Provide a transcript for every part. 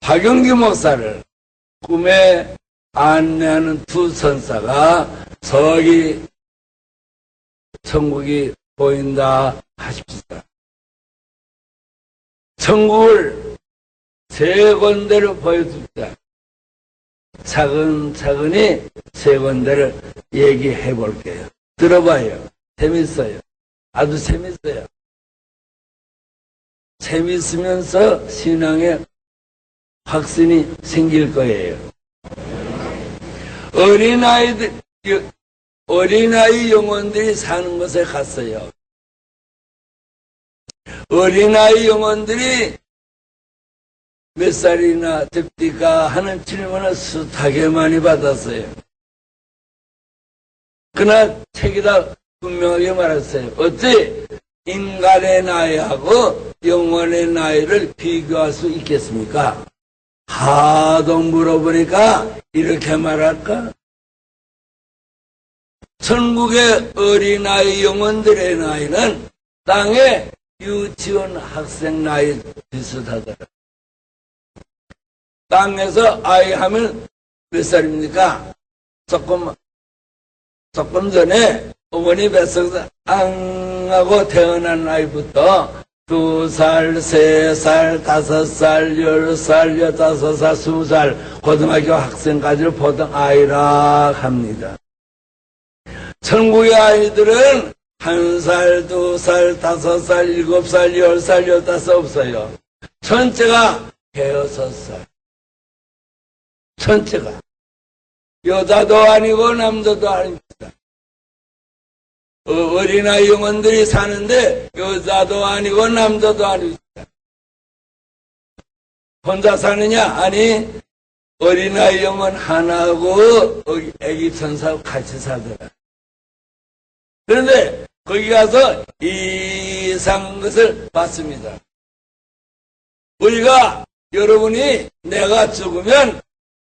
박영기 목사를 꿈에 안내하는 두 선사가 저기 천국이 보인다 하십시다. 천국을 세 군데를 보여줍니다. 차근차근히 세 군데를 얘기해 볼게요. 들어봐요. 재밌어요. 아주 재밌어요. 재밌으면서 신앙에 확신이 생길 거예요. 어린아이 영혼들이 사는 곳에 갔어요. 어린아이 영혼들이 몇 살이나 됩니까? 하는 질문을 숱하게 많이 받았어요. 그러나 책에다 분명하게 말했어요. 어찌 인간의 나이하고 영혼의 나이를 비교할 수 있겠습니까? 하도 물어보니까 이렇게 말할까? 천국의 어린아이 영혼들의 나이는 땅의 유치원 학생 나이 비슷하더라. 땅에서 아이 하면 몇 살입니까? 조금 전에 어머니 뱃속에서 앙 하고 태어난 나이부터 2살, 3살, 5살, 10살, 15살, 20살 고등학교 학생까지를 보통 아이라 합니다. 천국의 아이들은 1살, 2살, 5살, 7살, 10살, 15 없어요. 전체가 6살. 전체가. 여자도 아니고 남자도 아닙니다. 어린아이 영혼들이 사는데 여자도 아니고 남자도 아닙니다. 혼자 사느냐? 아니, 어린아이 영혼 하나하고 애기 천사하고 같이 살더라. 그런데 거기 가서 이상한 것을 봤습니다. 우리가, 여러분이 내가 죽으면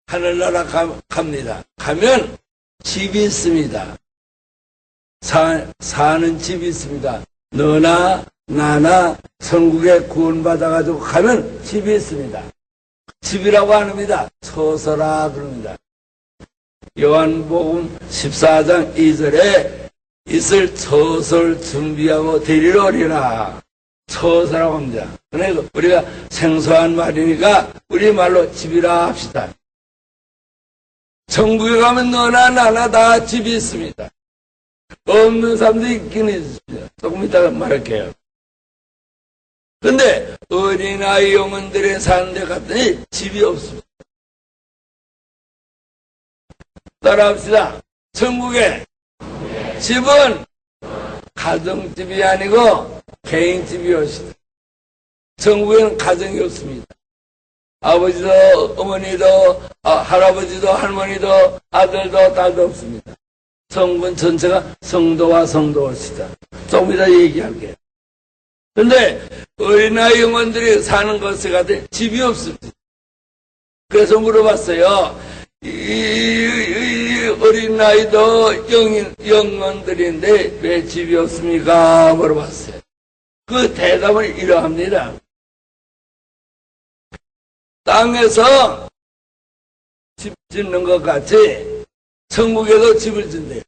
하늘나라 갑니다. 가면 집이 있습니다. 사는 집이 있습니다. 너나 나나 천국에 구원받아가지고 가면 집이 있습니다. 집이라고 안 합니다. 처서라 그럽니다. 요한복음 14장 2절에 있을 처소를 준비하고 데리러 오리라. 처서라고 합니다. 그러니까 우리가 생소한 말이니까 우리 말로 집이라 합시다. 천국에 가면 너나 나나 다 집이 있습니다. 없는 사람도 있긴 있습니다. 조금 이따가 말할게요. 근데 어린아이 영혼들이 사는 데 갔더니 집이 없습니다. 따라합시다. 천국에 집은 가정집이 아니고 개인집이 없습니다. 천국에는 가정이 없습니다. 아버지도 어머니도 할아버지도 할머니도 아들도 딸도 없습니다. 성분 전체가 성도와 성도시다. 조금 이따 얘기할게요. 근데 어린아이 영혼들이 사는 곳에 가더니 집이 없습니다. 그래서 물어봤어요. 이 어린아이도 영혼들인데 왜 집이 없습니까? 물어봤어요. 그 대답은 이러합니다. 땅에서 집 짓는 것 같이 천국에도 집을 짓는데요.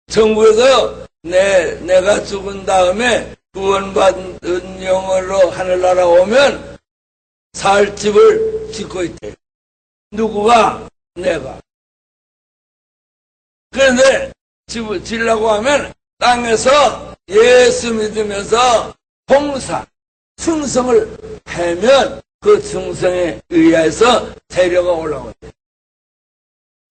천국에서 내가 죽은 다음에 구원받은 영혼으로 하늘나라 오면 살 집을 짓고 있대요. 누구가? 내가. 그런데 집을 지으려고 하면 땅에서 예수 믿으면서 봉사, 충성을 하면 그 충성에 의해서 재료가 올라온대요.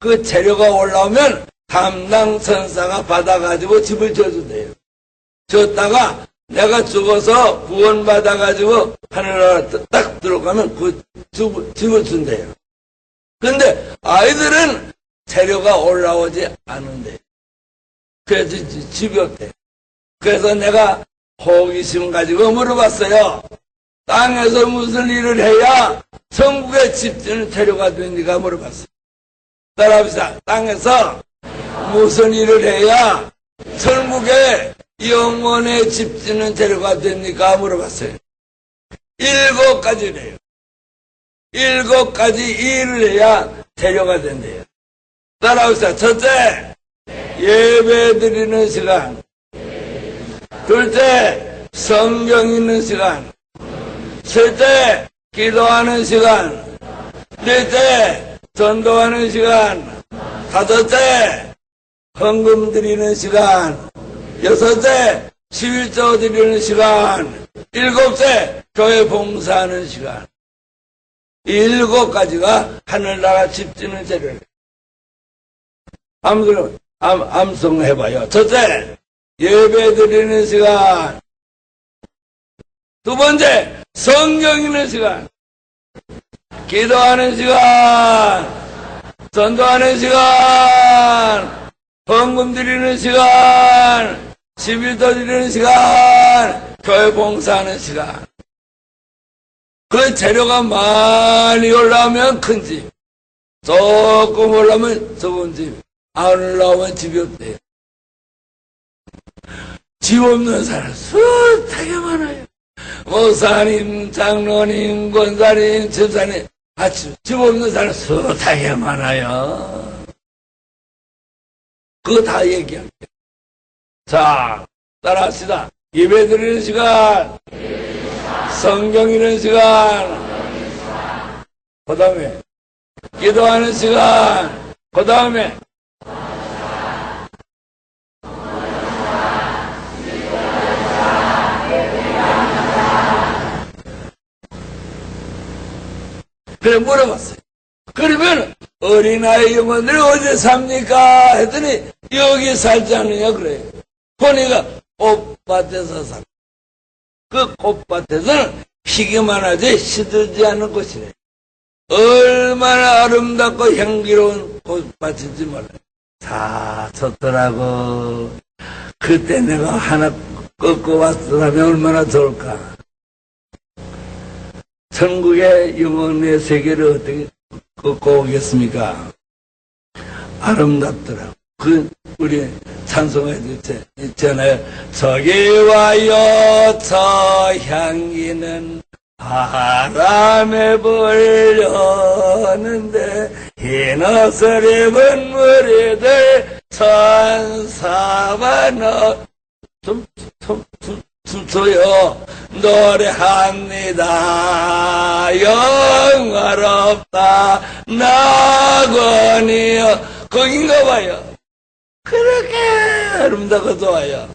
그 재료가 올라오면 담당 천사가 받아가지고 집을 지어준대요. 지었다가 내가 죽어서 구원받아가지고 하늘나라 딱 들어가면 그 집을 준대요. 근데 아이들은 재료가 올라오지 않은데 그래서 집이 없대요. 그래서 내가 호기심 가지고 물어봤어요. 땅에서 무슨 일을 해야 천국에 집 짓는 재료가 됩니까? 물어봤어요. 따라합시다. 땅에서 무슨 일을 해야 천국에 영원의 집 짓는 재료가 됩니까? 물어봤어요. 7가지래요. 7가지 일을 해야 재료가 된대요. 따라오시다. 첫째, 예배 드리는 시간. 둘째, 성경 읽는 시간. 셋째, 기도하는 시간. 넷째, 전도하는 시간. 다섯째, 헌금 드리는 시간. 여섯째, 11조 드리는 시간. 일곱째, 교회 봉사하는 시간. 이 7가지가 하늘나라 집지는 재료예요. 암송해봐요. 첫째, 예배 드리는 시간. 두 번째, 성경 읽는 시간. 기도하는 시간. 전도하는 시간. 헌금 드리는 시간. 11조 드리는 시간. 교회 봉사하는 시간. 그 재료가 많이 올라오면 큰 집. 조금 올라오면 적은 집. 안 올라오면 집이 없대요. 집 없는 사람 수하게 많아요. 목사님, 장로님, 권사님, 집사님, 집 없는 사람 수하게 많아요. 그거 다 얘기할게요. 자, 따라합시다. 예배 드리는 시간, 성경 읽는 시간, 그 다음에 기도하는 시간, 그 다음에 그래 물어봤어요. 그러면 어린아이 영혼들이 어디 삽니까? 했더니 여기 살지 않느냐 그래요. 보니까 꽃밭에서 삽니다. 그 꽃밭에서는 피기만 하지 시들지 않는 곳이래. 얼마나 아름답고 향기로운 꽃밭인지 몰라요. 다 좋더라고. 그때 내가 하나 꺾어 왔더라면 얼마나 좋을까. 천국의 영혼의 세계를 어떻게 꺾어 오겠습니까? 아름답더라고. 우리 찬송에 있잖아요. 저기 와요, 저 향기는 바람에 불렸는데, 흰 옷을 입은 무리들 천사만 춤춰요. 노래합니다. 영화롭다 나거니요. 거긴가 봐요. 그렇게 아름답고 좋아요.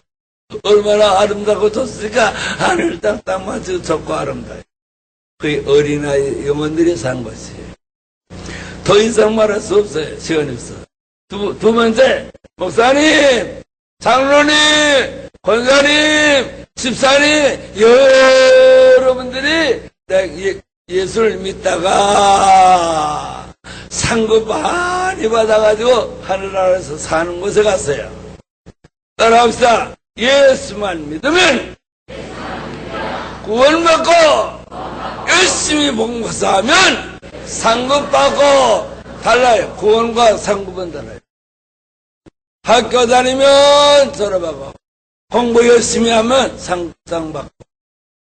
얼마나 아름답고 좋습니까? 하늘 땅 맞춰 좋고 아름다워요. 그 어린아이 영혼들이 산 것이에요. 더 이상 말할 수 없어요. 시간이 없어. 두 번째, 목사님, 장로님, 권사님, 집사님, 여러분들이 예수를 믿다가 상급 많이 받아가지고 하늘나라에서 사는 곳에 갔어요. 따라합시다. 예수만 믿으면 구원받고 열심히 봉사하면 상급받고 달라요. 구원과 상급은 달라요. 학교 다니면 졸업하고 공부 열심히 하면 상받고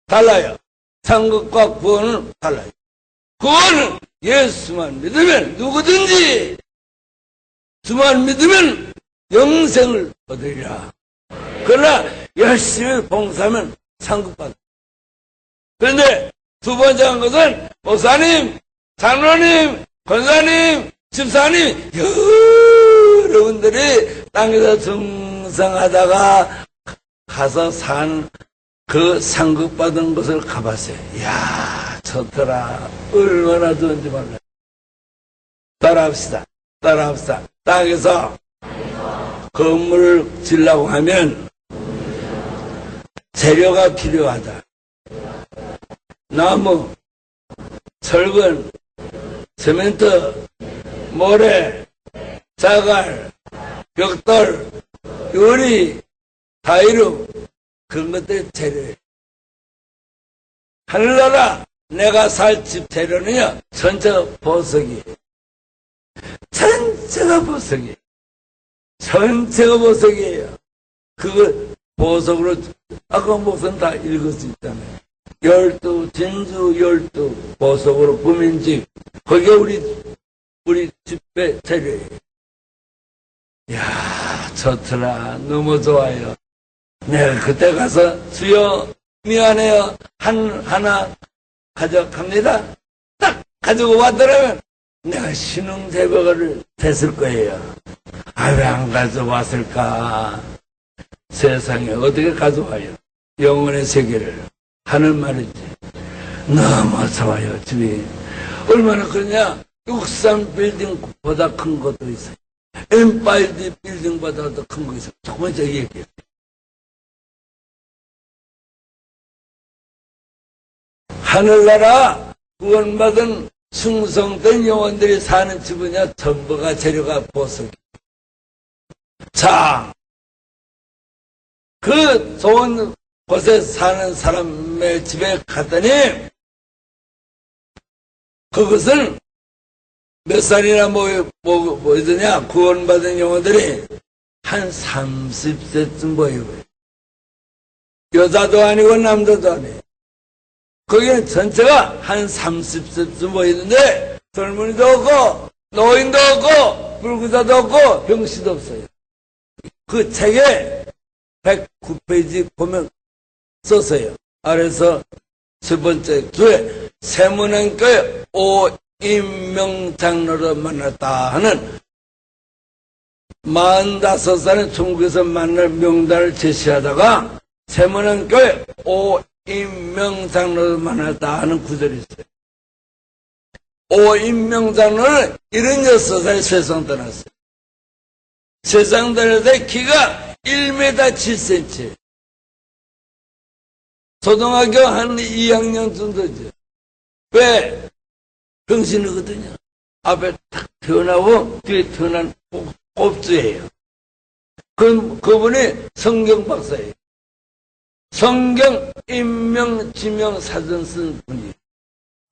달라요. 상급과 구원은 달라요. 구원은 예수만 믿으면 누구든지 주만 믿으면 영생을 얻으리라. 그러나 열심히 봉사하면 상급받아. 그런데 두 번째 한 것은 목사님, 장로님, 권사님, 집사님 여러분들이 땅에서 정상하다가 가서 산 그 상급받은 것을 가봤어요. 이야, 좋더라. 얼마나 좋은지 몰라요. 따라합시다. 땅에서 건물을 지으려고 하면 재료가 필요하다. 나무, 철근, 세멘트, 모래, 자갈, 벽돌, 유리, 타일루, 그런 것들이 재료예요. 하늘나라 내가 살 집 재료는요, 전체가 보석이에요. 전체가 보석이에요. 전체가 보석이에요. 그거 보석으로, 아까 목사는 다 읽을 수 있잖아요. 열두, 진주 열두, 보석으로 꾸민 집, 거기에 우리 집회 재료예요. 이야, 좋더라. 너무 좋아요. 내가 그때 가서, 주여, 미안해요. 하나 가져갑니다. 딱 가지고 왔더라면, 내가 신흥제벽을 됐을 거예요. 아, 왜 안 가져왔을까? 세상에 어떻게 가져와요? 영혼의 세계를 하는 말이지. 너무 좋아요, 집이. 얼마나 크냐? 63 빌딩보다 큰 것도 있어요. 엠파이어 빌딩보다 더 큰 거 있어요. 조금만 저 얘기해요. 하늘나라 구원받은 충성된 영혼들이 사는 집은요, 전부가 재료가 보석이. 자, 그 좋은 곳에 사는 사람의 집에 갔더니, 그것은 몇 살이나 뭐이더냐, 구원받은 영혼들이 한 30세쯤 보여요. 여자도 아니고 남자도 아니에요. 거기는 전체가 한 30세쯤 보이는데, 젊은이도 없고, 노인도 없고, 불구자도 없고, 병시도 없어요. 그 책에 109페이지 보면 썼어요. 아래서 첫 번째 주에 세문안교회 오인명 장로를 만났다 하는 45살의 중국에서 만날 명단을 제시하다가 세문안교회 오인명 장로를 만났다 하는 구절이 있어요. 오인명 장로는 76살에 세상 떠났어요. 세상 떠났을 때 키가 1m 7cm. 초등학교 한 2학년 정도죠. 왜? 병신이거든요. 앞에 탁 태어나고 뒤에 태어난 꼽주예요. 그분이 성경 박사예요. 성경 인명, 지명, 사전 쓴 분이에요.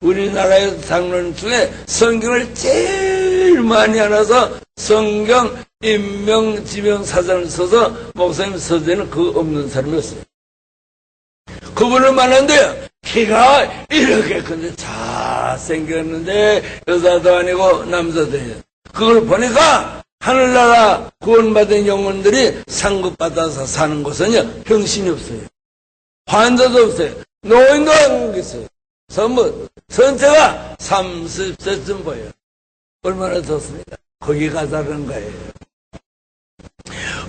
우리나라의 장로님 중에 성경을 제일 많이 알아서 성경, 인명, 지명, 사전을 써서 목사님 서재는 그거 없는 사람이었어요. 그분을 만났는데 키가 이렇게 큰데 잘생겼는데 여자도 아니고 남자도 아니고 그걸 보니까 하늘나라 구원받은 영혼들이 상급받아서 사는 곳은요 병신이 없어요. 환자도 없어요. 노인도 안 있어요. 전부 전체가 30세쯤 보여요. 얼마나 좋습니까? 거기 가자는 거예요.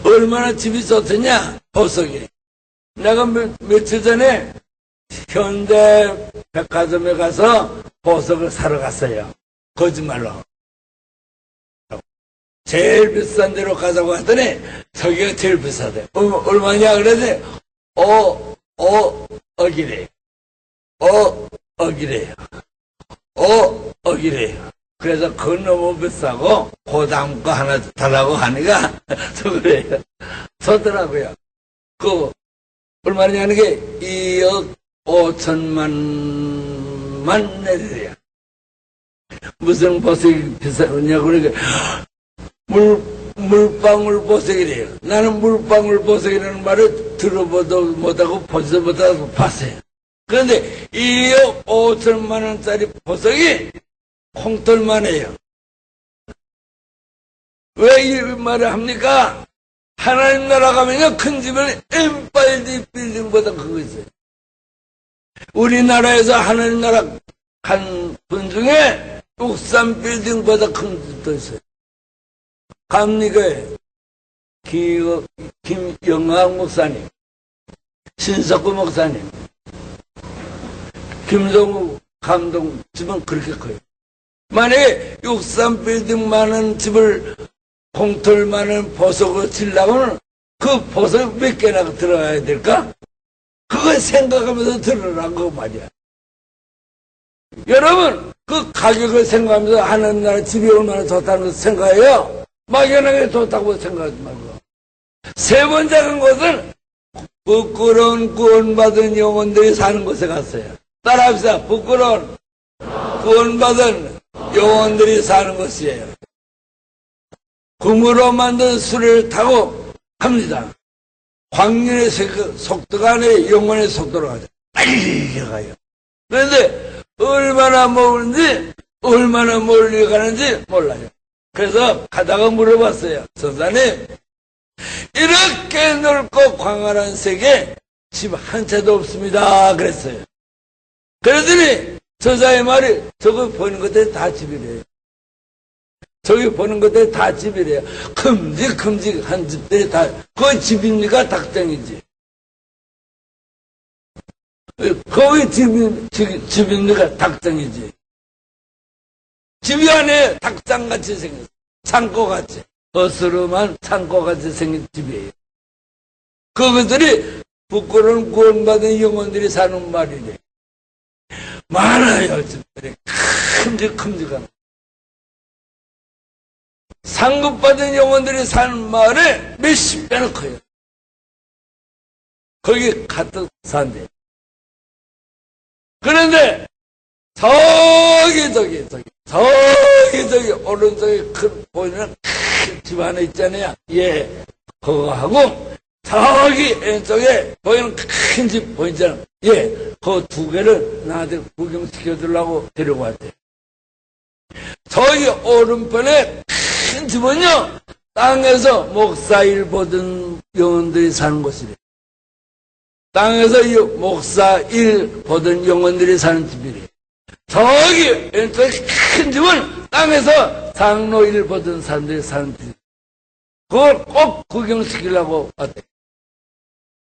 얼마나 집이 좋더냐? 보석이. 내가 며칠 전에 현대 백화점에 가서 보석을 사러 갔어요. 거짓말로. 제일 비싼 데로 가자고 했더니 저기가 제일 비싸대. 얼마냐 그러더니 억이래요. 억이래요. 억이래요. 그래서 그건 너무 비싸고 그 다음 거 하나 달라고 하니까 저 그래요. 좋더라고요. 그 얼마냐는 게 2억 5천만만 내려요. 무슨 보석이 비싸냐고 그러니까 물방울 보석이래요. 나는 물방울 보석이라는 말을 들어보도 못하고 보지도 못하고 봤어요. 그런데 2억 5천만 원짜리 보석이 콩털만 해요. 왜 이 말을 합니까? 하나님 나라 가면요, 큰 집은 엠파이어 빌딩보다 큰 거 있어요. 우리나라에서 하나님 나라 간 분 중에 63 빌딩보다 큰 집도 있어요. 감리교회 김영학 목사님, 신석구 목사님, 김동우 감독 집은 그렇게 커요. 만약에 63 빌딩 많은 집을 공털 많은 보석으로 치려면 그 보석 몇 개나 들어가야 될까? 그걸 생각하면서 들으라고 말이야. 여러분, 그 가격을 생각하면서 하는 나라 집이 얼마나 좋다는 것을 생각해요. 막연하게 좋다고 생각하지 말고. 세 번째 간 곳은 부끄러운 구원받은 영혼들이 사는 곳에 갔어요. 따라합시다. 부끄러운 구원받은 영혼들이 사는 곳이에요. 금으로 만든 수레를 타고 갑니다. 광년의 속도가 아니라 영혼의 속도로 가죠. 빨려가요. 그런데 얼마나 먹는지, 얼마나 멀리 가는지 몰라요. 그래서 가다가 물어봤어요. 선사님, 이렇게 넓고 광활한 세계 집 한 채도 없습니다. 그랬어요. 그랬더니 저자의 말이 저거 보이는 것들이 다 집이래요. 저기 보는 것들이 다 집이래요. 큼직큼직한 집들이 다, 그건 집입니까? 닭장이지. 거기 집입니까? 닭장이지. 집이 안에 닭장같이 생겼어. 창고같이. 어스름한 창고같이 생긴 집이에요. 그것들이 부끄러운 구원받은 영혼들이 사는 말이래. 많아요, 집들이. 큼직큼직한. 상급받은 영혼들이 사는 마을에 몇십 배나 커요. 거기 가득 산대. 그런데 저기 오른쪽에 큰 보이는 큰 집 하나 있잖아요. 예, 그거 하고 저기 왼쪽에 보이는 큰 집 보이잖아요. 예, 그 두 개를 나한테 구경시켜주려고 데려왔대요. 저기 오른편에 큰 집은요, 땅에서 목사일 보던 영혼들이 사는 곳이래. 땅에서 이 목사일 보던 영혼들이 사는 집이래. 저기 왼쪽에 큰 집은 땅에서 장로일 보던 사람들이 사는 집. 그걸 꼭 구경시키려고 왔대.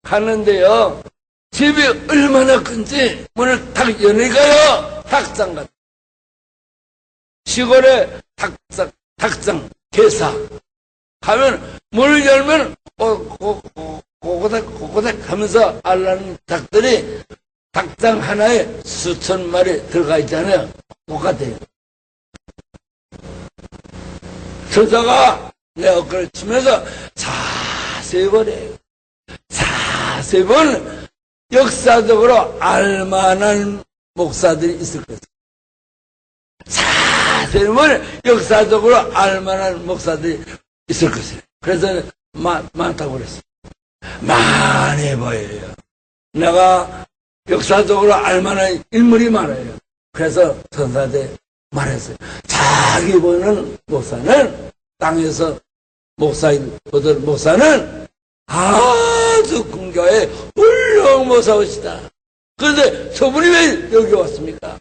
가는데요, 집이 얼마나 큰지 문을 탁 여니까요, 닭장 같아. 시골에 닭장, 개사. 가면, 문을 열면, 꼬고닥 하면서 알라는 닭들이 닭장 하나에 수천 마리 들어가 있잖아요. 똑같아요. 저자가 내 어깨를 치면서 자세히 보래요. 자세히 보면 역사적으로 알만한 목사들이 있을 것이다. 자세히 보면 역사적으로 알만한 목사들이 있을 것이다. 그래서 많다고 그랬어. 많이 보여요. 내가 역사적으로 알만한 인물이 많아요. 그래서 천사한테 말했어요. 자기 보는 목사는, 땅에서 보던 목사는 아주 근교에 훌륭 모사오시다. 그런데 저분이 왜 여기 왔습니까?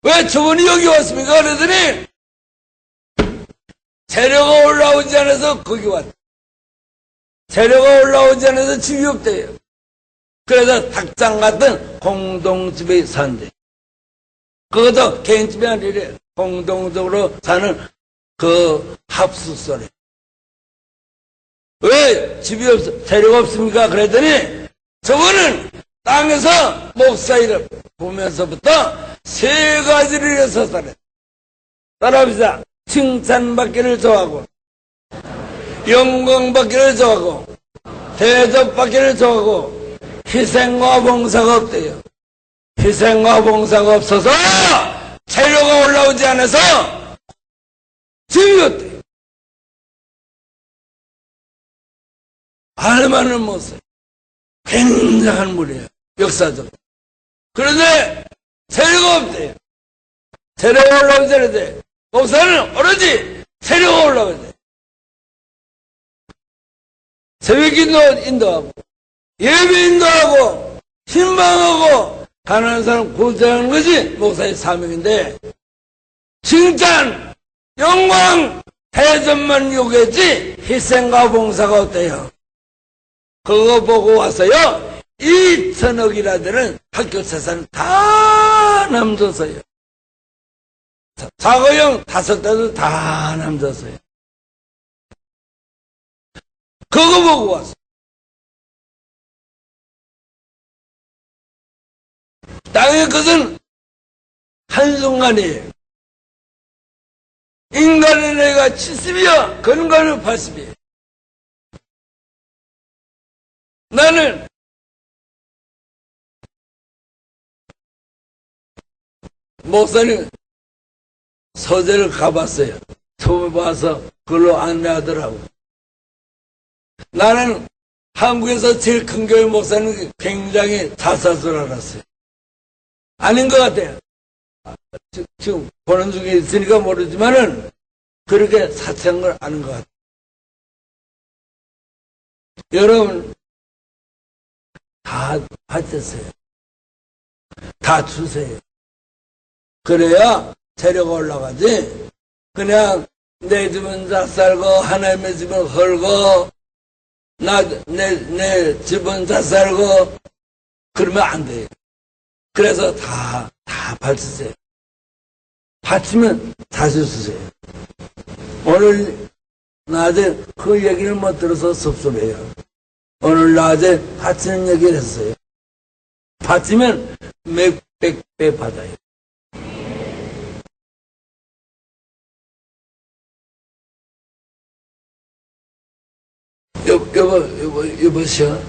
왜 저분이 여기 왔습니까? 그러더니 재료가 올라오지 않아서 거기 왔다. 재료가 올라오지 않아서 집이 없대요. 그래서 닭장 같은 공동집에 산대. 그것도 개인집이 아니래. 공동적으로 사는 그 합숙소래. 왜 집이 재료가 없습니까? 그랬더니 저거는 땅에서 목사일을 보면서부터 세 가지를 해서 살았다. 따라합시다. 칭찬받기를 좋아하고, 영광받기를 좋아하고, 대접받기를 좋아하고, 희생과 봉사가 없대요. 희생과 봉사가 없어서 재료가 올라오지 않아서 집이 없대요. 알만한 모습. 굉장한 물이에요. 역사적으로. 그런데 재료가 없대요. 재료가 올라오지 않아요. 목사는 오로지 재료가 올라오야 돼. 새벽기도 인도하고, 예배 인도하고, 신방하고, 가난한 사람 구제하는 것이 목사의 사명인데, 칭찬, 영광, 대접만 요구했지 희생과 봉사가 없대요. 그거 보고 와서요, 2천억이라는 학교 재산 다 남줬어요. 사고형 5대도 다 남줬어요. 그거 보고 왔어. 땅의 것은 한순간이에요. 인간의 나이가 70이야. 건강은 80이에요. 나는 목사님 서재를 가봤어요. 처음 봐서 그걸로 안내하더라고. 나는 한국에서 제일 큰 교회 목사는 굉장히 자살을 알았어요. 아닌 것 같아요. 지금 보는 중에 있으니까 모르지만은 그렇게 사치한 걸 아는 것 같아요. 여러분 다 바쳤어요. 다 주세요. 그래야 재료가 올라가지. 그냥 내 집은 잣살고 하나님의 집은 헐고 내 집은 잣살고 그러면 안 돼요. 그래서 다 바치세요. 바치면 다시 주세요. 오늘 낮에 그 얘기를 못 들어서 섭섭해요. 오늘 낮에 바치는 얘기를 했어요. 바치면 몇백 배 받아요. 여보시오.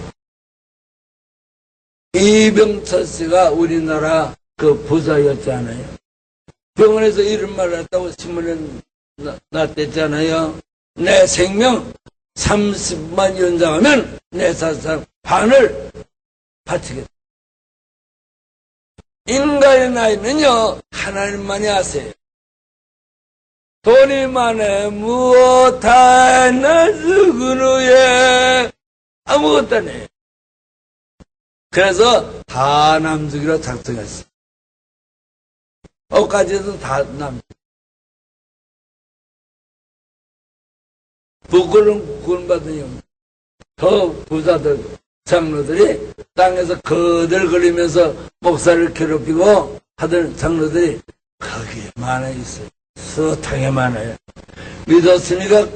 이병철 씨가 우리나라 그 부자였잖아요. 병원에서 이런 말을 했다고 신문에 났댔잖아요. 내 생명 30만 연장하면 내 사상 반을 바치겠다. 인간의 나이는요, 하나님만이 아세요. 돈이 많아 무엇하나 죽은 후에 아무것도 안 해. 그래서 다 남주기로 작정했어. 옷까지도 다 남주기. 부끄러운 구원받은 영. 더 부자들, 장로들이 땅에서 거들거리면서 목사를 괴롭히고 하던 장로들이 거기에 많아 있어요. 수탕에 많아요. 믿었으니까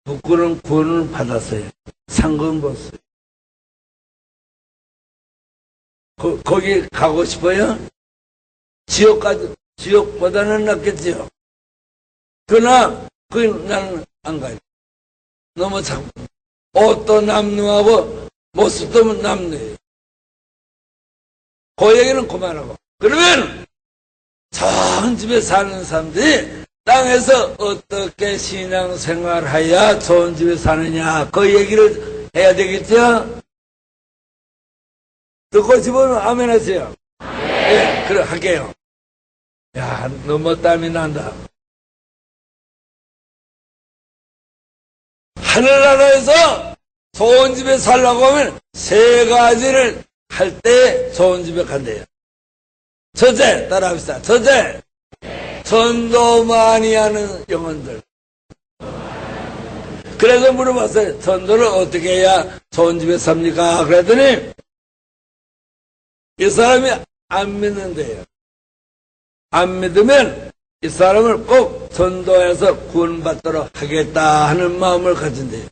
부끄러운 구원을 받았어요. 상금 벌었어요. 거기 가고 싶어요? 지옥보다는 낫겠지요. 그러나 나는 안 가요. 너무 자꾸 옷도 남루하고 모습도 남루해요. 그 얘기는 그만하고. 그러면 좋은 집에 사는 사람들이 땅에서 어떻게 신앙생활해야 좋은 집에 사느냐, 그 얘기를 해야 되겠죠? 듣고 싶으면 아멘 하세요. 네, 그래 할게요. 야, 너무 땀이 난다. 하늘나라에서 좋은 집에 살려고 하면 세 가지를 할 때 좋은 집에 간대요. 첫째, 따라합시다. 첫째, 전도 많이 하는 영혼들. 그래서 물어봤어요. 전도를 어떻게 해야 좋은 집에 삽니까? 그랬더니 이 사람이 안 믿는데요. 안 믿으면 이 사람을 꼭 전도해서 구원받도록 하겠다 하는 마음을 가진대요.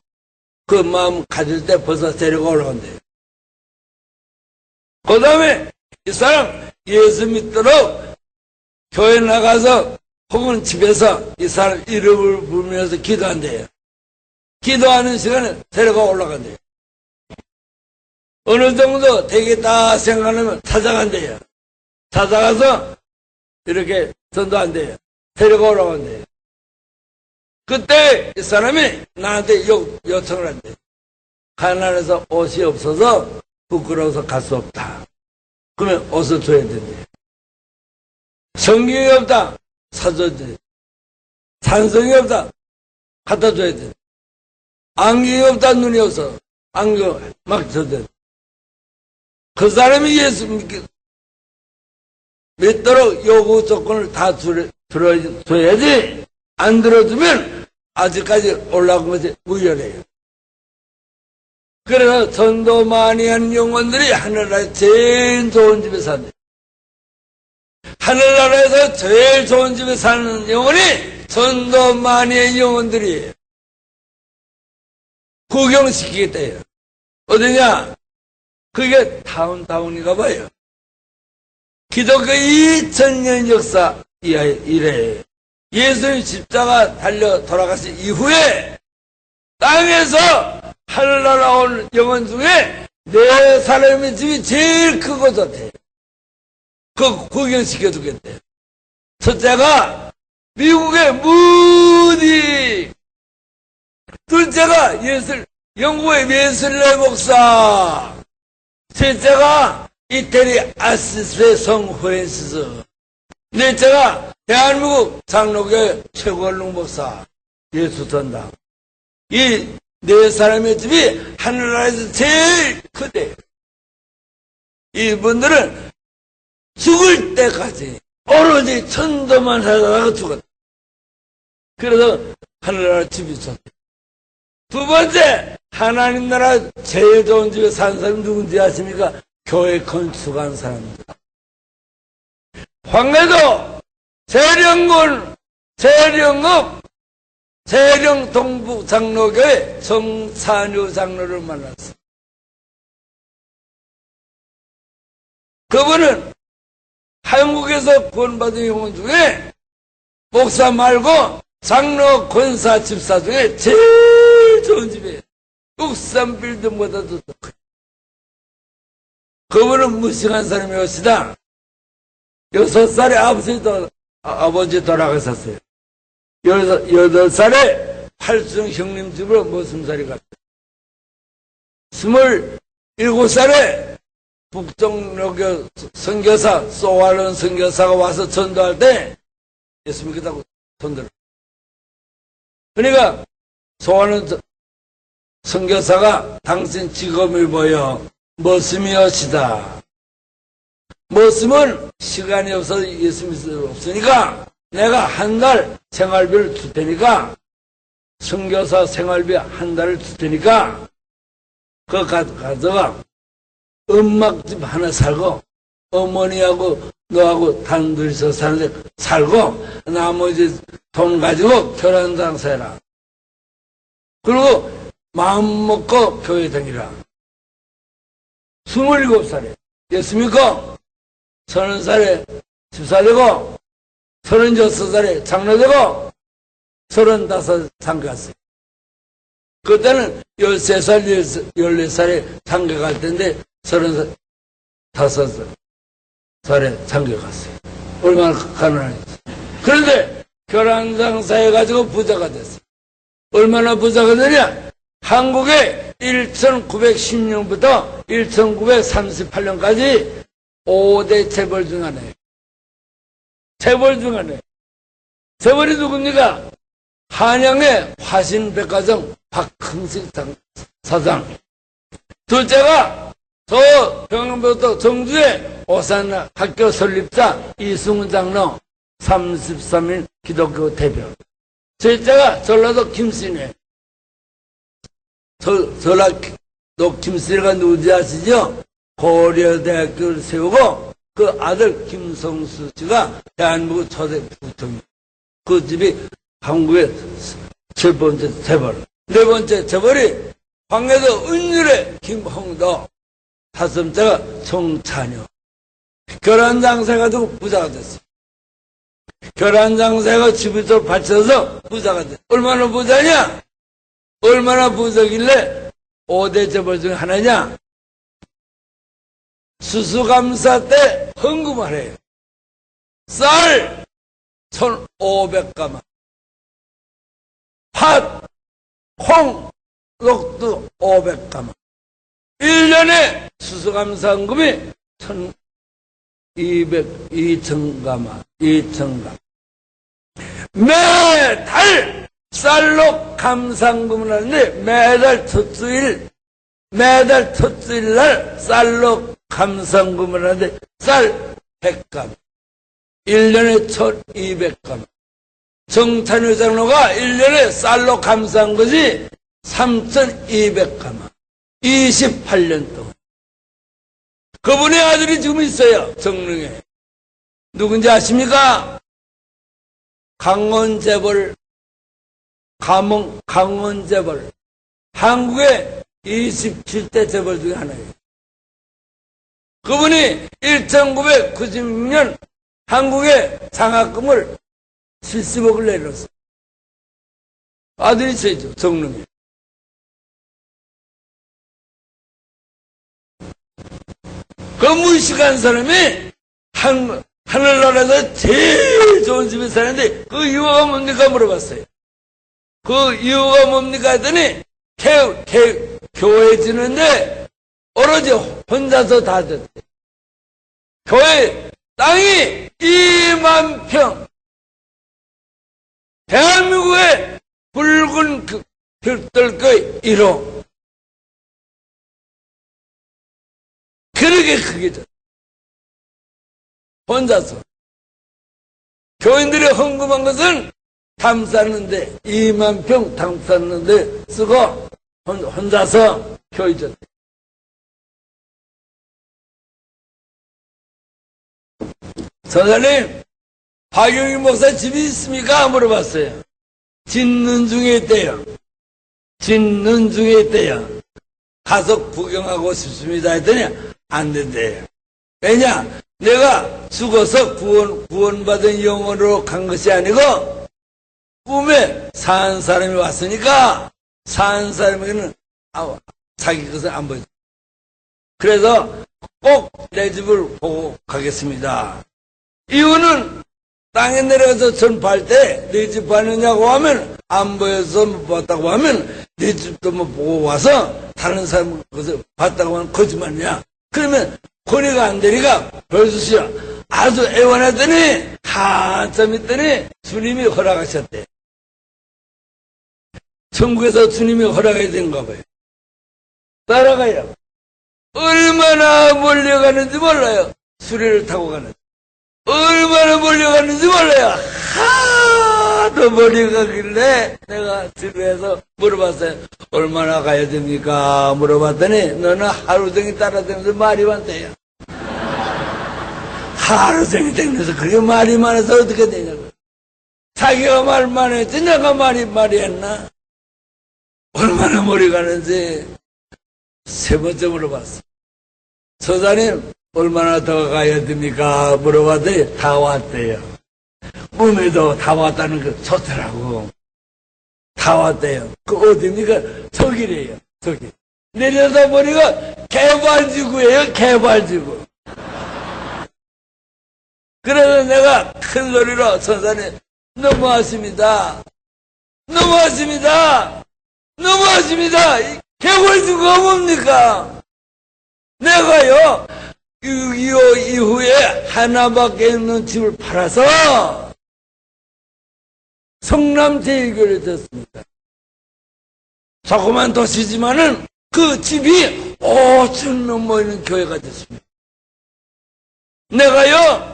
그 마음 가질 때 벌써 재료가 올라온대요. 그 다음에 이 사람 예수 믿도록 교회 나가서 혹은 집에서 이 사람 이름을 부르면서 기도한대요. 기도하는 시간에 재료가 올라간대요. 어느 정도 되겠다 생각하면 찾아간대요. 찾아가서 이렇게 전도한대요. 재료가 올라간대요. 그때 이 사람이 나한테 요청을 한대요. 가난해서 옷이 없어서 부끄러워서 갈 수 없다. 그러면 옷을 줘야 된대요. 성경이 없다. 사줘야 돼. 찬성이 없다. 갖다 줘야 돼. 안경이 없다. 눈이 없어. 안경 막 줘야 돼. 그 사람이 예수 믿도록 요구 조건을 다 들어줘야지. 안 들어주면 아직까지 올라간 것이 무효래요. 그래서 전도 많이 하는 영혼들이 하늘나라에 제일 좋은 집에 산대. 하늘나라에서 제일 좋은 집에 사는 영혼이 전도 많이 하는 영혼들이에요. 구경시키겠대요. 어디냐? 그게 타운인가 봐요. 기독교 2000년 역사 이래 예수님 십자가 달려 돌아가신 이후에 땅에서 하늘나라 온 영혼 중에 네 사람의 집이 제일 크고 좋대. 그거 구경시켜주겠대. 첫째가 미국의 무디, 둘째가 영국의 웨슬레 목사, 셋째가 이태리 아시스의 성 프랜시스, 넷째가 대한민국 장로교회 최고원룡 목사, 예수전당. 이 네 사람의 집이 하늘나라에서 제일 크대. 이분들은 죽을 때까지 오로지 천도만 살다가 죽었다. 그래서 하늘나라 집이 있었다. 두 번째, 하나님 나라 제일 좋은 집에 산 사람이 누군지 아십니까? 교회 건축한 사람들. 황해도 재령군, 재령읍, 재령 동부 장로교회 정찬유 장로를 만났어. 그분은 한국에서 구원받은 영혼 중에 목사 말고 장로 권사 집사 중에 제일 좋은 집이에요. 국산 빌딩보다도 더 커요. 그분은 무식한 사람이었으나 6살에 아버지 돌아가셨어요. 8살에 팔순 형님 집으로 머슴살이 갔어요. 27살에 북정로교 선교사 소알론 선교사가 와서 전도할 때 예수 믿겠다고 손들어. 그러니까 소알론 선교사가 당신 직업을 보여 머슴이었시다. 머슴은 시간이 없어서 예수 믿을 수 없으니까 내가 한 달 생활비를 줄 테니까, 선교사 생활비 한 달을 줄 테니까 그거 가져가 음악집 하나 살고 어머니하고 너하고 단둘이서 사는데 살고 나머지 돈 가지고 결혼 장사해라. 그리고 마음 먹고 교회 다니라. 27살에 예수 믿고 30살에 집사 되고 36살에 장로되고 35 장가갔어요. 그때는 13살, 14살에 장가갈 텐데 35살에 장가갔어요. 얼마나 가난했어요. 그런데 결혼장사 해가지고 부자가 됐어요. 얼마나 부자가 되냐? 한국에 1910년부터 1938년까지 5대 재벌 중 하나예요. 재벌 중 하나예요. 재벌이 누굽니까? 한양의 화신백화점 박흥식 사장. 둘째가 저 평양부터 정주의 오산 학교 설립자 이승훈 장로 33일 기독교 대표. 셋째가 전라도 김신혜. 전라도 김신혜가 누군지 아시죠? 고려대학교를 세우고 그 아들 김성수 씨가 대한민국 초대 부통령. 그 집이 한국의 첫 번째 재벌. 네 번째 재벌이 황해도 은율의 김홍도. 다섯 번째가 정찬유. 결혼장사해가지고 부자가 됐어. 결혼장사해가 집을 좀 바쳐서 부자가 됐어. 얼마나 부자냐? 얼마나 부자길래 5대 재벌 중에 하나냐? 수수감사 때 헌금을 해요. 쌀 1,500가마, 팥, 콩, 녹두 500가마. 1년에 수수감사 헌금이 2,000가마, 2,000가마. 매달 쌀로 감상금을 하는데 매달 첫주일 날 쌀로 감상금을 하는데 쌀 100가마. 1년에 1,200가마. 정찬유 장로가 1년에 쌀로 감사한 것이 3,200가마. 28년 동안. 그분의 아들이 지금 있어요. 정릉에. 누군지 아십니까? 강원재벌. 강원재벌. 한국의 27대 재벌 중에 하나예요. 그분이 1996년 한국의 장학금을 70억을 내렸어요. 아들이 있어야죠. 정릉에. 그 무식한 사람이 하늘나라에서 제일 좋은 집에 사는데 그 이유가 뭡니까 물어봤어요. 그 이유가 뭡니까 했더니 교회 지는데 오로지 혼자서 다 졌대. 교회 땅이 2만 평. 대한민국의 붉은 별들의 1호. 그렇게 크게 졌대. 혼자서. 교인들이 헌금한 것은 담 쌌는데 2만 평 담 쌌는데 쓰고 혼자서 교회 졌대. 선생님, 박용희 목사 집이 있습니까? 물어봤어요. 짓는 중에 있대요. 짓는 중에 있대요. 가서 구경하고 싶습니다 했더니 안 된대요. 왜냐? 내가 죽어서 구원받은 영혼으로 간 것이 아니고 꿈에 산 사람이 왔으니까 산 사람에게는 자기 것을 안 보여줘. 그래서 꼭 내 집을 보고 가겠습니다. 이유는 땅에 내려가서 전파할 때 내 집 봤느냐고 하면 안 보여서 못 봤다고 하면 내 집도 못 보고 와서 다른 사람 것을 봤다고 하면 거짓말이냐. 그러면 권위가 안 되니까 보여주시오. 아주 애원하더니 한참 있더니 주님이 허락하셨대. 천국에서 주님이 허락해야 되는가 봐요. 따라가요. 얼마나 몰려가는지 몰라요. 수레를 타고 가는지. 얼마나 몰려가는지 몰라요. 하도 몰려가길래 내가 집에서 물어봤어요. 얼마나 가야 됩니까? 물어봤더니 너는 하루 종일 따라다니면서 말이 많대요. 하루 종일 다니면서 그렇게 말이 많아서 어떻게 되냐고. 자기가 말만 했지 내가 말이 했나? 얼마나 몰려가는지 세 번째 물어봤어. 서자님 얼마나 더 가야 됩니까? 물어봤더니 다 왔대요. 몸에도 다 왔다는 거 좋더라고. 다 왔대요. 그 어디입니까? 저기래요. 저기. 내려다 보니까 개발지구예요. 개발지구. 그래서 내가 큰 소리로 선사님 너무하십니다. 너무하십니다. 너무하십니다. 개발지구가 뭡니까? 내가요 6.25 이후에 하나밖에 없는 집을 팔아서 성남제일교회를 졌습니다. 조그만 도시지만은 그 집이 5,000명 모이는 교회가 됐습니다. 내가요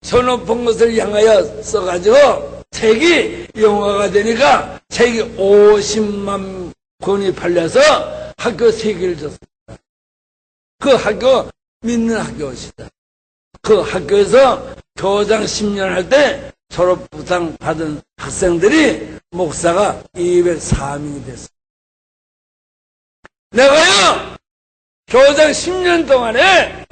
전업한 것을 향하여 써가지고 책이 영화가 되니까 책이 50만 권이 팔려서 학교 3개를 줬습니다. 그 학교 믿는 학교시다. 그 학교에서 교장 10년 할 때 졸업부상 받은 학생들이 목사가 204명이 됐어요. 내가요 교장 10년 동안에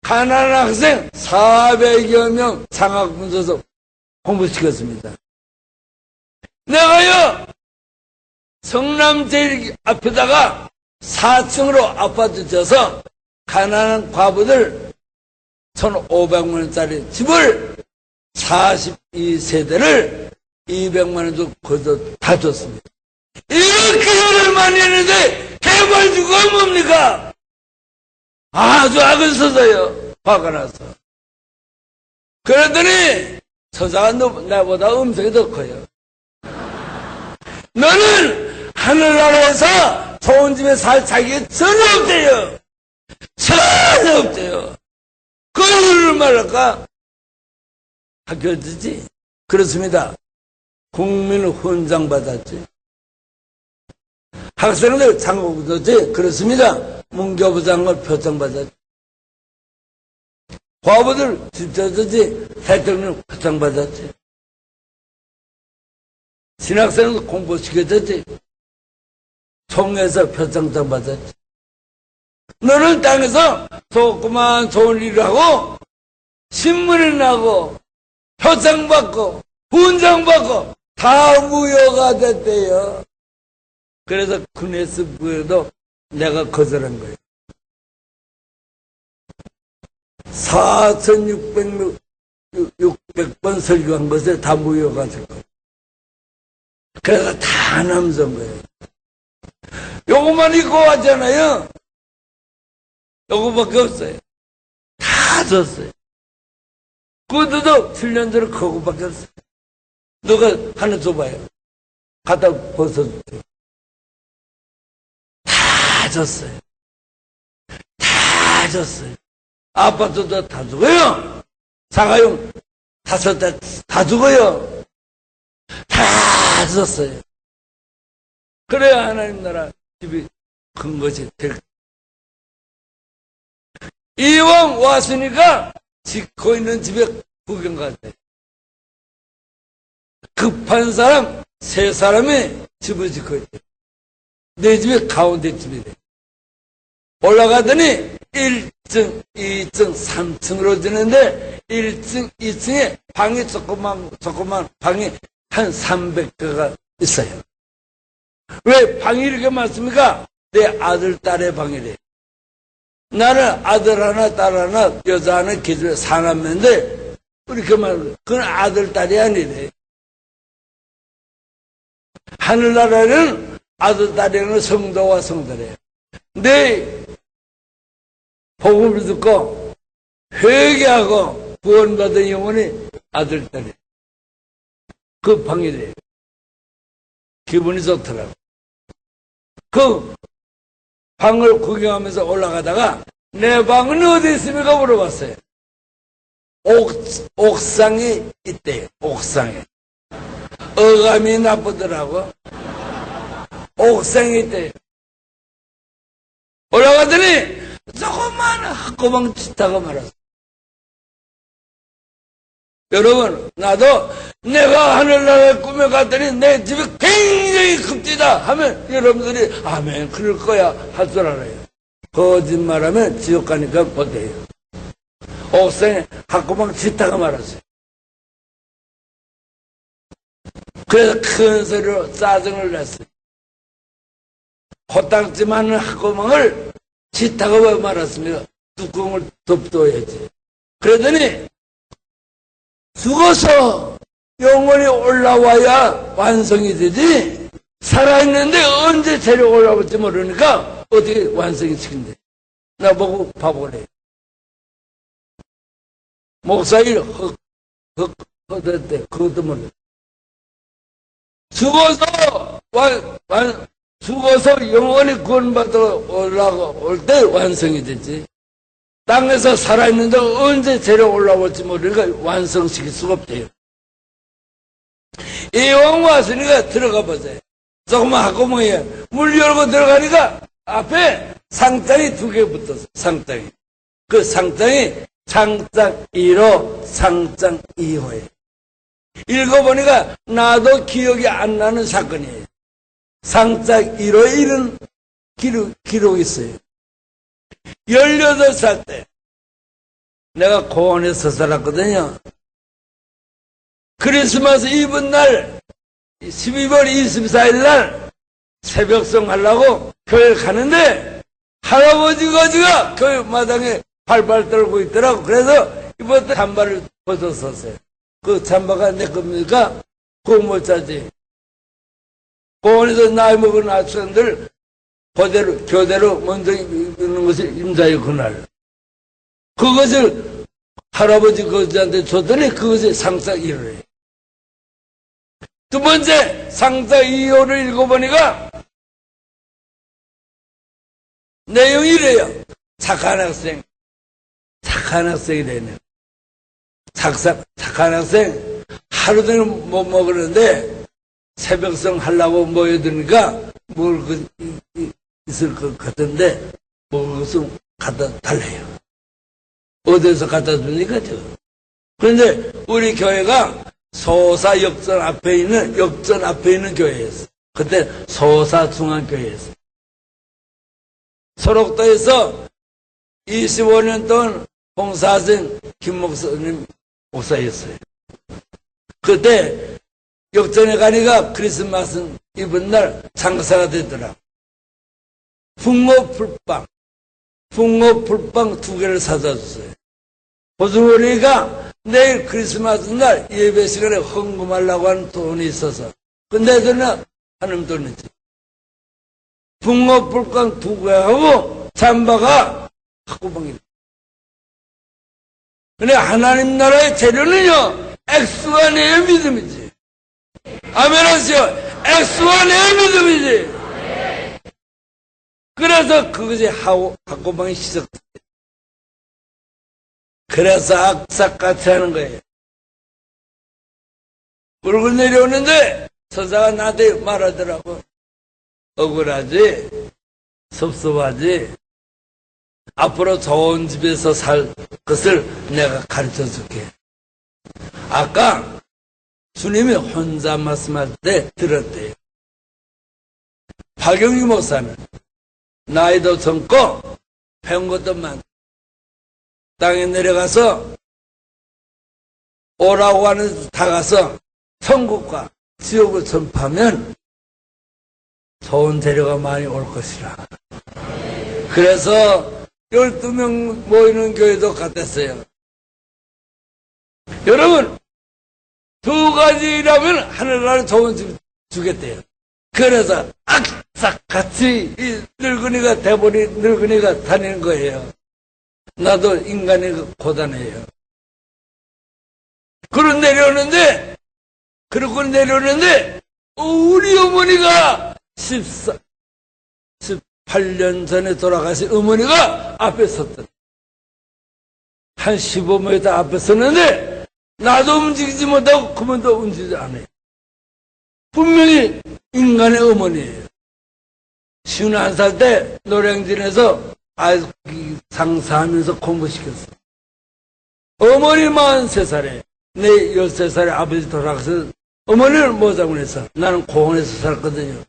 가난한 학생 400여 명 장학금줘서 공부시켰습니다. 내가요 성남제일 앞에다가 4층으로 아파트 져서 가난한 과부들 1,500만 원짜리 집을 42세대를 200만 원 주고 거저 다 줬습니다. 이렇게 일을 많이 했는데 개발지구가 뭡니까? 아주 악을 써서요. 화가 나서. 그랬더니 서자가 나보다 음성이 더 커요. 너는 하늘나라에서 좋은 집에 살 자격이 전혀 없대요. 전혀 없대요. 그걸 말할까? 학교지지? 그렇습니다. 국민을 훈장 받았지. 학생들 장학금 줬지? 그렇습니다. 문교부장을 표창 받았지. 과부들 집 줬지? 대통령 표창 받았지. 신학생도 공부시켜줬지? 총회에서 표창장 받았지. 너는 땅에서 조그만 좋은 일을 하고 신문에 나고 표창 받고 훈장 받고 다 무효가 됐대요. 그래서 구네스부에도 내가 거절한 거예요. 4,600번 설교한 것에 다 무효가 될 거예요. 그래서 다 남선 거예요. 요것만 입고 왔잖아요. 요거밖에 없어요. 다 졌어요. 구두도 7년 전에 그거밖에 없어요. 누가 하나 줘봐요. 갖다 벗어주세요. 다 졌어요. 다 졌어요. 아파트도 다 죽어요. 사가용 5대 다 죽어요. 다 졌어요. 그래야 하나님 나라 집이 큰 것이 될 거예요. 이왕 왔으니까 짓고 있는 집에 구경 가세요. 급한 사람 3사람이 집을 짓고 있대요. 내 집이 가운데 집이 돼. 올라가더니 1층, 2층, 3층으로 지는데 1층, 2층에 방이 조그만 방이 한 300개가 있어요. 왜 방이 이렇게 많습니까? 내 아들, 딸의 방이래. 나는 아들 하나, 딸 하나, 여자 하나, 기준에 4남매인데, 이렇게 말하고, 그건 아들, 딸이 아니래. 하늘나라에는 아들, 딸이는 성도와 성도래요. 내 복음을 듣고, 회개하고, 구원받은 영혼이 아들, 딸이에요. 그 방이래요. 기분이 좋더라고. 그 방을 구경하면서 올라가다가 내 방은 어디 있습니까? 물어봤어요. 옥상에 있대요. 옥상에. 어감이 나쁘더라고. 옥상에 있대요. 올라가더니 조그만 학고방 짓다가 말았어. 여러분, 나도 내가 하늘나라에 꿈에 갔더니 내 집이 굉장히 급지다 하면 여러분들이 아멘 그럴 거야 할 줄 알아요. 거짓말하면 지옥 가니까 못해요. 옥상에 학고방 짓다가 말았어요. 그래서 큰 소리로 짜증을 냈어요. 코딱지 많은 학고방을 짓다가 왜 말았습니까? 뚜껑을 덮어야지. 그러더니 죽어서 영원히 올라와야 완성이 되지, 살아있는데 언제 재료 올라올지 모르니까 어떻게 완성이 시킨대. 나보고 바보래. 목사일 헛헛헛했대. 그것도 몰라. 죽어서 영원히 구원받아 올라올 때 완성이 되지. 땅에서 살아있는데 언제 재료 올라올지 모르니까 완성시킬 수가 없대요. 이왕 왔으니까 들어가 보세요. 조금만 학고문에 물 열고 들어가니까 앞에 상장이 2개 붙었어. 상장이. 그 상장이 상장 1호, 상장 2호예요. 읽어보니까 나도 기억이 안 나는 사건이에요. 상장 1호에 이런 기록이 있어요. 18살 때 내가 고원에서 살았거든요. 크리스마스 이브 날 12월 24일 날 새벽송 하려고 교회 가는데 할아버지 거지가 교회 마당에 발발 떨고 있더라고. 그래서 이번에 잠바를 벗었었어요. 그 잠바가 내 겁니까? 그거 못 사지. 고원에서 나이 먹은 학생들 교대로 먼저 입는 것을 임자요, 그날. 그것을 할아버지 거지한테 줬더니 그것이 상사 1호예요. 두 번째, 상사 2호를 읽어보니까 내용이 이래요. 착한 학생. 착한 학생이래요. 착한 학생. 하루 종일 못 먹었는데 새벽성 하려고 모여드니까 뭘 있을 것 같은데 무엇을 갖다 달래요. 어디서 갖다 줍니까? 그런데 우리 교회가 소사 역전 앞에 있는 교회였어. 그때 소사 중앙교회였어. 소록도에서 25년 동안 봉사생 김 목사님 목사였어요. 그때 역전에 가니까 크리스마스 이번 날 장사가 되더라. 붕어풀빵 2개를 사다 줬어요. 보증원이가 내일 크리스마스 날 예배 시간에 헌금하려고 하는 돈이 있어서. 근데 저는 하는 돈이지. 붕어불광 두개하고 잠바가 학구방이. 근데 하나님 나라의 재료는요, X와 내의 믿음이지. 아멘 하시오. X와 내의 믿음이지. 그래서 그것이 학구방이 시작됐어요. 그래서 악삭같이 하는 거예요. 물고 내려오는데 서사가 나한테 말하더라고. 억울하지? 섭섭하지? 앞으로 좋은 집에서 살 것을 내가 가르쳐 줄게. 아까 주님이 혼자 말씀할 때 들었대요. 박영희 목사는 나이도 젊고 배운 것도 많고 땅에 내려가서 오라고 하는 데서 다 가서 천국과 지옥을 전파하면 좋은 재료가 많이 올 것이라. 그래서 12명 모이는 교회도 같았어요. 여러분, 두 가지라면 하늘나라 좋은 집 주겠대요. 그래서 악삭같이 이 늙은이가 돼버린 늙은이가 다니는 거예요. 나도 인간이 고단해요. 그러고 내려오는데 우리 어머니가 18년 전에 돌아가신 어머니가 앞에 섰더라. 한 15m 앞에 섰는데 나도 움직이지 못하고 그분도 움직이지 않아요. 분명히 인간의 어머니예요. 51살 때 노량진에서 상사하면서 공부시켰어요. 어머니 43살에 내 13살에 아버지 돌아가서 어머니를 모자고 해서 나는 공원에서 살았거든요.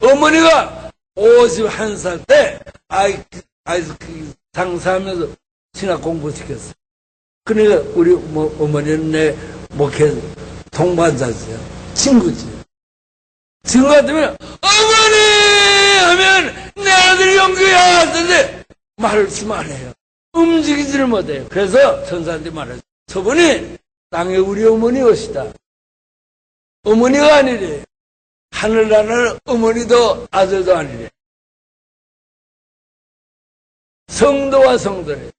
어머니가 51살 때 상사하면서 신학 공부시켰어요. 그러니까 우리 어머니는 내 목회 동반자죠. 친구지. 친구 같으면 어머니 하면 내 아들 영규야 하는데 말씀 안 해요. 움직이지를 못해요. 그래서 천사한테 말해요. 저분이 땅에 우리 어머니 오시다. 어머니가 아니래. 하늘나라는 어머니도 아들도 아니래. 성도와 성도래.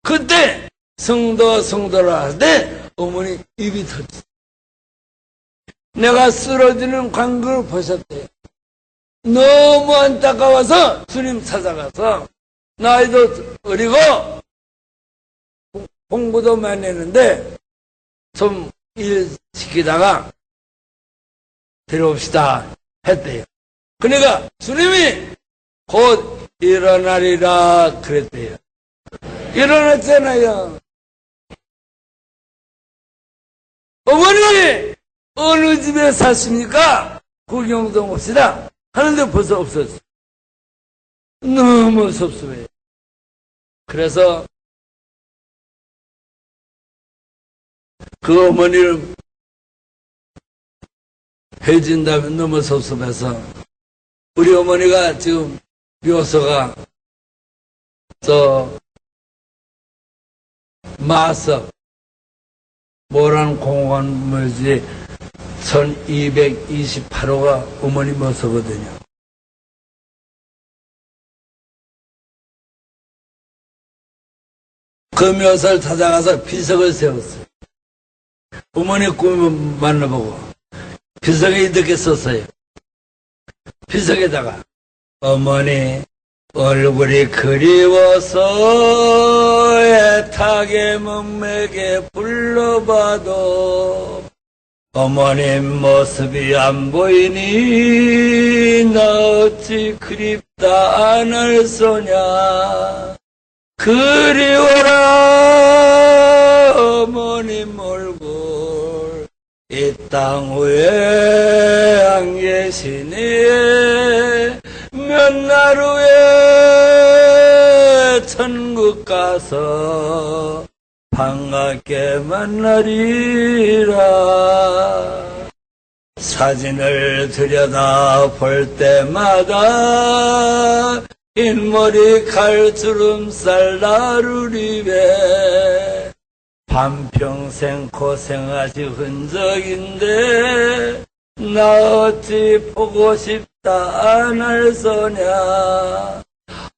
그때 성도와 성도라 할 때 어머니 입이 터졌어. 내가 쓰러지는 광경을 보셨대요. 너무 안타까워서 주님 찾아가서 나이도 어리고 공부도 많이 했는데 좀 일 시키다가 데려옵시다 했대요. 그러니까 주님이 곧 일어나리라 그랬대요. 일어났잖아요. 어머니 어느 집에 사십니까? 구경동 옵시다 하는데 벌써 없었어. 너무 섭섭해요. 그래서 그 어머니를 해진다면 너무 섭섭해서 우리 어머니가 지금 묘소가 마석 모란 공원물지 1228호가 어머니 묘소거든요. 그 묘소를 찾아가서 비석을 세웠어요. 어머니 꿈을 만나보고 비석에 이렇게 썼어요. 비석에다가 어머니 얼굴이 그리워서 애타게 멍매게 불러봐도 어머님 모습이 안 보이니 나 어찌 그립다 안 할 소냐. 그리워라 어머님 얼굴 이 땅 위에 안 계시니 몇 날 후에 천국 가서 반갑게 만나리라. 사진을 들여다 볼 때마다 흰머리 칼주름살 나루리배 반평생 고생하신 흔적인데 나 어찌 보고 싶다 안 할 소냐.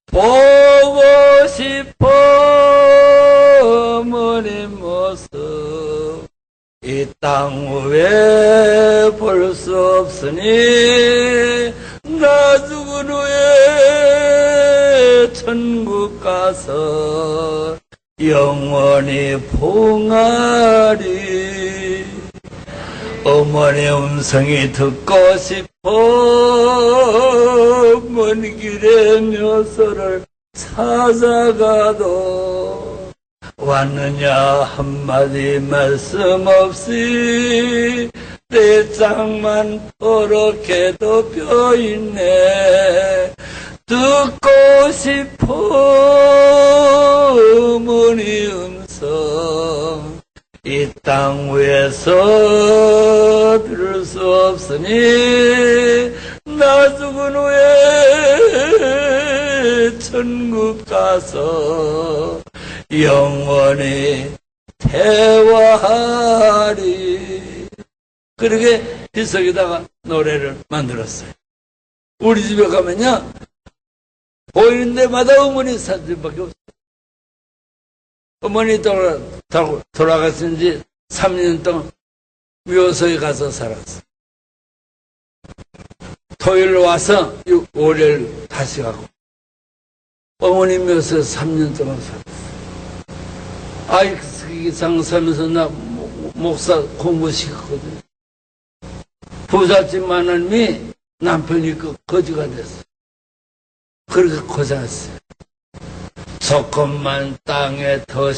보고 싶어 어머님 모습 이 땅 위에 볼 수 없으니 나 죽은 후에 천국 가서 영원히 봉하리. 어머니 음성이 듣고 싶어 먼 길에 묘소를 찾아가도 왔느냐 한마디 말씀 없이 내 짝만 포렇게도 펴있네. 듣고 싶어 어머니 음성 이 땅 위에서 들을 수 없으니 나 죽은 후에 천국 가서 영원히 태화하리. 그렇게 비석에다가 노래를 만들었어요. 우리 집에 가면요 보이는 데마다 어머니 사진밖에 없어요. 어머니 돌아가신 지 3년 동안 묘소에 가서 살았어. 토요일 와서 월요일 다시 가고 어머니 묘소에 3년 동안 살았어. 아이 기상 살면서 나 목사 공부시켰거든. 부잣집 마누님이 남편이 거지가 됐어. 그렇게 고생했어요. 조금만 땅에 더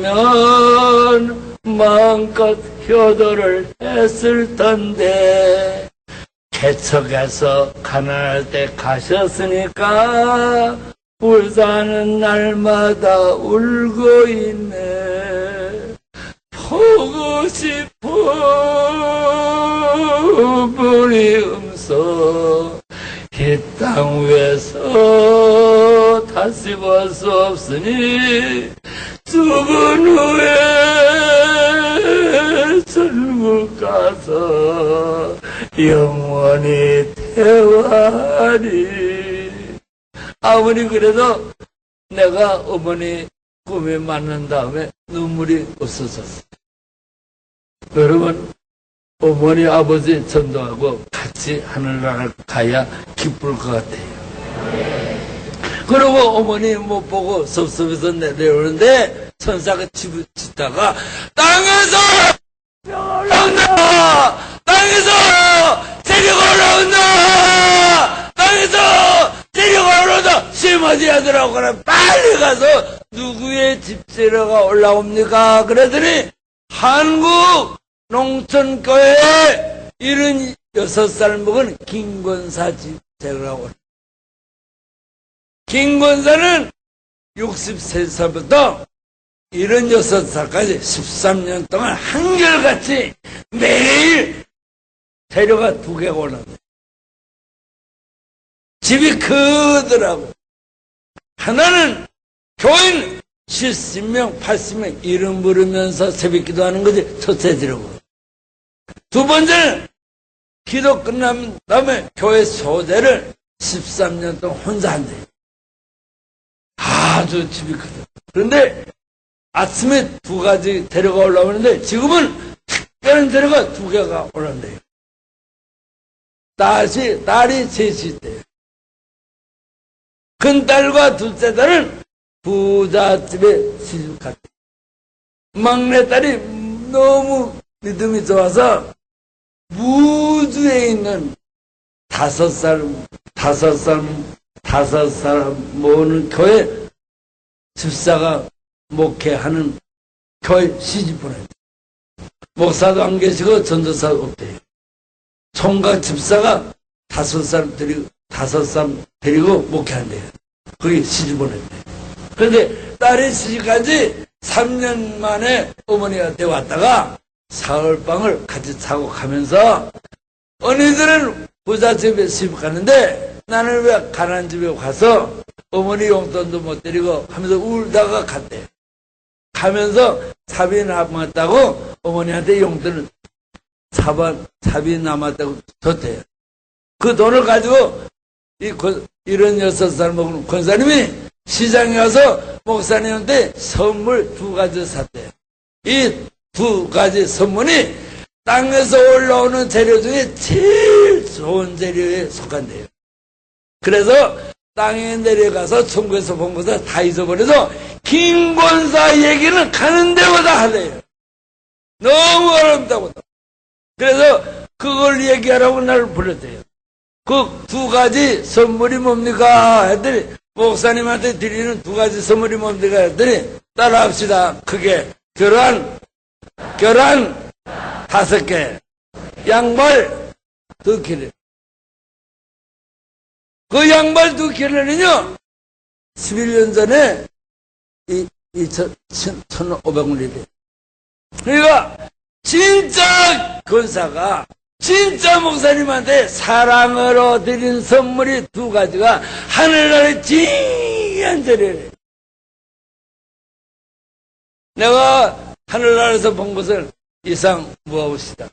샷었더라면 마음껏 효도를 했을 텐데 개척해서 가난할 때 가셨으니까 불사는 날마다 울고 있네. 보고 싶어 어머니 음성 이 땅 위에서 다시 볼 수 없으니 죽은 후에 천국 가서 영원히 태화하리. 아무리 그래도 내가 어머니 꿈에 맞는 다음에 눈물이 없어졌어. 여러분 어머니 아버지 전도하고 같이 하늘나라 가야 기쁠 것 같아요. 그리고 어머니 못 보고 섭섭해서 내려오는데 천사가 집을 짓다가 땅에서 올라온다! 땅에서 재료가 올라온다! 땅에서 재료가 올라온다! 심하지 하더라고. 그래 빨리 가서 누구의 집재료가 올라옵니까? 그랬더니 한국 농촌교회에 76살 먹은 김권사 집재료라고. 김권사는 63살부터 76살까지 13년 동안 한결같이 매일 재료가 2개가 올라온다. 집이 크더라고. 하나는 교인 70명, 80명 이름 부르면서 새벽 기도하는 거지. 첫째 드리고. 두 번째는 기도 끝난 다음에 교회 소재를 13년 동안 혼자 한대. 아주 집이 크다. 그런데 아침에 2가지 재료가 올라오는데 지금은 특별한 재료가 2개가 올라온대요. 딸이 셋이 있대요. 큰딸과 둘째 딸은 부잣집에 시집갔대. 막내딸이 너무 믿음이 좋아서 무주에 있는 5살 모으는 교회 집사가 목회하는 교회 시집 보냈대. 목사도 안 계시고 전도사도 없대요. 총각 집사가 5살 데리고 목회한대요. 거기 시집 보냈대. 그런데 딸이 시집까지 3년 만에 어머니한테 왔다가 사흘방을 같이 자고 가면서 언니들은 부잣집에 시집 가는데 나는 왜 가난한 집에 가서 어머니 용돈도 못 드리고 하면서 울다가 갔대. 가면서 사비 남았다고 어머니한테 용돈을 삽이 남았다고 줬대요. 그 돈을 가지고 이런 6살 먹는 권사님이 시장에 가서 목사님한테 선물 2가지 샀대요. 이 2가지 선물이 땅에서 올라오는 재료 중에 제일 좋은 재료에 속한대요. 그래서 땅에 내려가서 천국에서 본 것을 다 잊어버려서 김권사 얘기는 가는 데마다 하래요. 너무 어렵다고. 그래서 그걸 얘기하라고 나를 불렀대요. 그 2가지 선물이 뭡니까? 했더니 목사님한테 드리는 2가지 선물이 뭡니까? 했더니 따라합시다. 크게 계란 5개, 양말 2켤레. 그 양말 2켤레는요 11년 전에 1,500원이래. 그러니까 진짜 권사가 진짜 목사님한테 사랑으로 드린 선물이 2가지가 하늘나라의 진한 재료래. 내가 하늘나라에서 본 것을 이상 무엇이다.